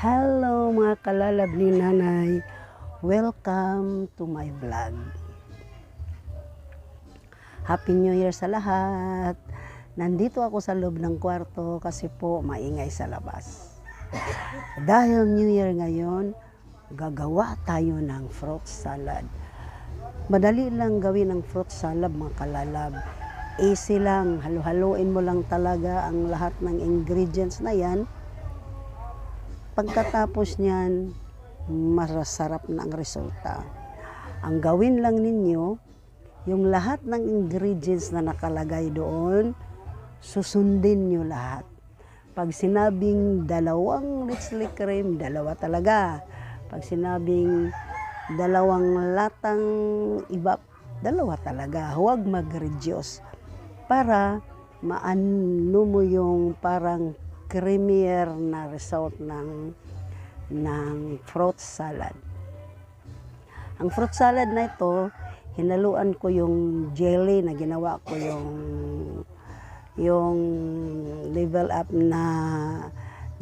Hello mga kalalab ni Nanay, welcome to my vlog. Happy New Year sa lahat. Nandito ako sa loob ng kwarto kasi po maingay sa labas. Dahil New Year ngayon, gagawa tayo ng fruit salad. Madali lang gawin ang fruit salad mga kalalab. Easy lang, halo-haloin mo lang talaga ang lahat ng ingredients na yan. Pagkatapos niyan, masarap na ang resulta. Ang gawin lang ninyo, yung lahat ng ingredients na nakalagay doon, susundin nyo lahat. Pag sinabing 2 Nestle cream, 2 talaga. Pag sinabing 2 latang ibap, 2 talaga. Huwag mag-reduce para maano mo yung parang creamier na result ng fruit salad. Ang fruit salad na ito, hinaluan ko yung jelly na ginawa ko yung level up na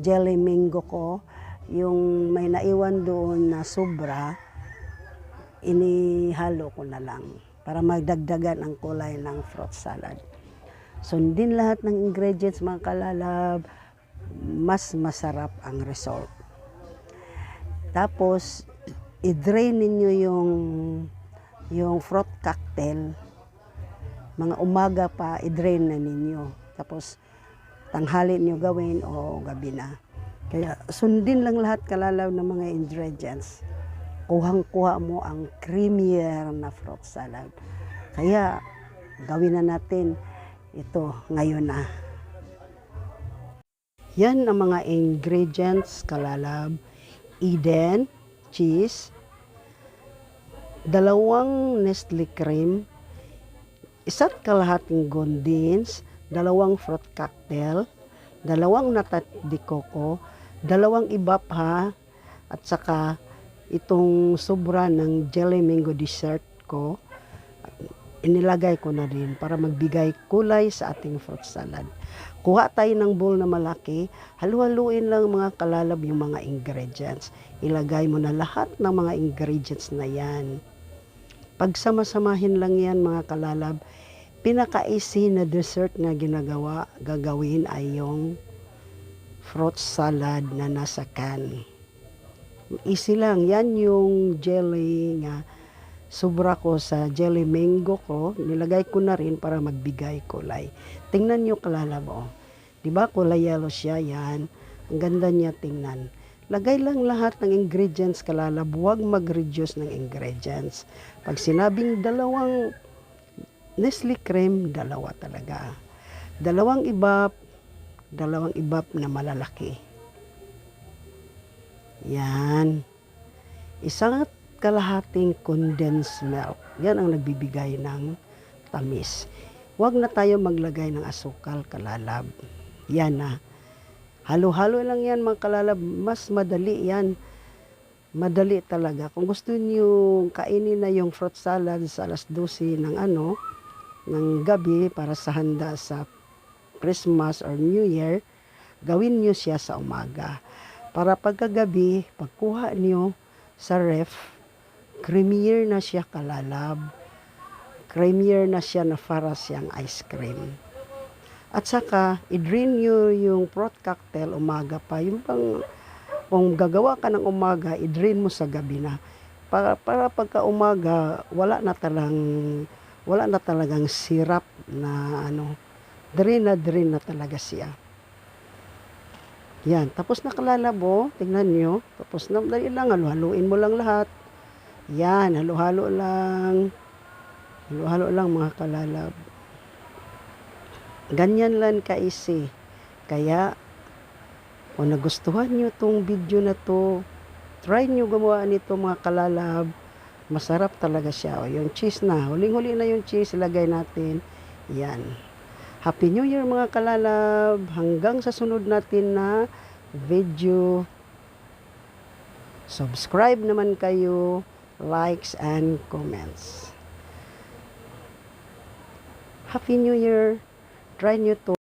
jelly mango ko, yung may naiwan doon na sobra, inihalo ko na lang para magdagdagan ang kulay ng fruit salad. Sundin lahat ng ingredients mga kalalab, mas masarap ang result. Tapos, i-drain ninyo yung fruit cocktail. Mga umaga pa, i-drain na ninyo. Tapos, tanghali niyo gawin o gabi na. Kaya, sundin lang lahat kalalaw ng mga ingredients. Kuhang-kuha mo ang creamier na fruit salad. Kaya, gawin na natin ito ngayon na. Yan ang mga ingredients kalalab. Eden, cheese, 2 Nestle cream, 1 kalahating Gondins, 2 fruit cocktail, 2 nata de coco, 2 ibap ha, at saka itong sobra ng jelly mango dessert ko, inilagay ko na rin para magbigay kulay sa ating fruit salad. Kuha tayo ng bowl na malaki, halu-haluin lang mga kalalab yung mga ingredients. Ilagay mo na lahat ng mga ingredients na yan. Pagsama-samahin lang yan mga kalalab, pinaka-easy na dessert na gagawin ay yung fruit salad na nasa can. Easy lang, yan yung jelly nga sobra ko sa jelly mango ko, nilagay ko na rin para magbigay kulay. Tingnan nyo kalalab, oh. Diba kulay yellow siya, yan. Ang ganda niya tingnan. Lagay lang lahat ng ingredients kalalab, huwag mag-reduce ng ingredients. Pag sinabing 2 Nestle cream, 2 talaga. 2 ibap, 2 ibap na malalaki. Yan. 1 kalahating condensed milk. Yan ang nagbibigay ng tamis. Huwag na tayo maglagay ng asukal kalalab. Yan na. Halo-halo lang yan mga kalalab. Mas madali yan. Madali talaga. Kung gusto niyo kainin na yung fruit salad sa alas 12 ng gabi para sa handa sa Christmas or New Year, gawin niyo siya sa umaga. Para pagkagabi, pagkuha niyo sa ref, creamier na siya kalalab. Creamier na siya na para siyang ice cream. At saka, i-drain nyo yung fruit cocktail umaga pa. Yung pang, kung gagawa ka ng umaga, i-drain mo sa gabi na. Para pagka umaga, wala na talagang syrup na drain na talaga siya. Yan, tapos nakalalabo, tingnan nyo. Tapos na, dali lang, haluin mo lang lahat. Yan, halo-halo lang. Halo-halo lang mga kalalab. Ganyan lang ka-easy. Kaya, kung nagustuhan nyo itong video na to, try nyo gumawa nito mga kalalab. Masarap talaga siya. O, yung cheese na. Huling-huli na yung cheese, ilagay natin. Yan. Happy New Year mga kalalab. Hanggang sa sunod natin na video. Subscribe naman kayo. Likes and comments. Happy New Year! Try nyo to.